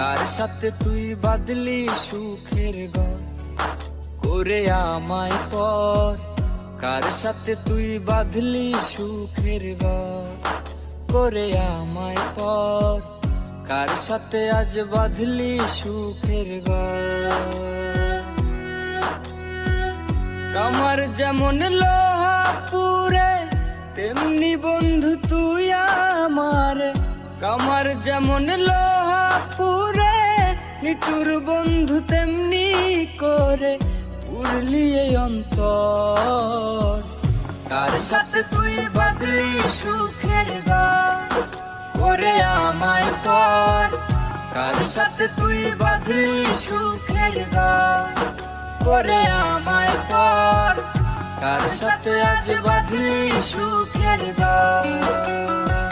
কার সাথে তুই বাঁধলি সুখের ঘর করে আমায় পর? কার সাথে তুই বাঁধলি সুখের ঘর করে আমায় পর? কার সাথে আজ বাঁধলি সুখের ঘর? কামার যেমন লোহা পুরে, তেমনি বন্ধু তুই আমার। কামার যেমন লোহা পুরে, নিটুর বন্ধু তেমনি করে পুরলি এই অন্তর। কার সাথে তুই বাঁধলি সুখের ঘর করে আমায় পর? কার সাথে তুই বাঁধলি সুখের ঘর করে আমায় পর? কার সাথে আজ বাঁধলি সুখের ঘর?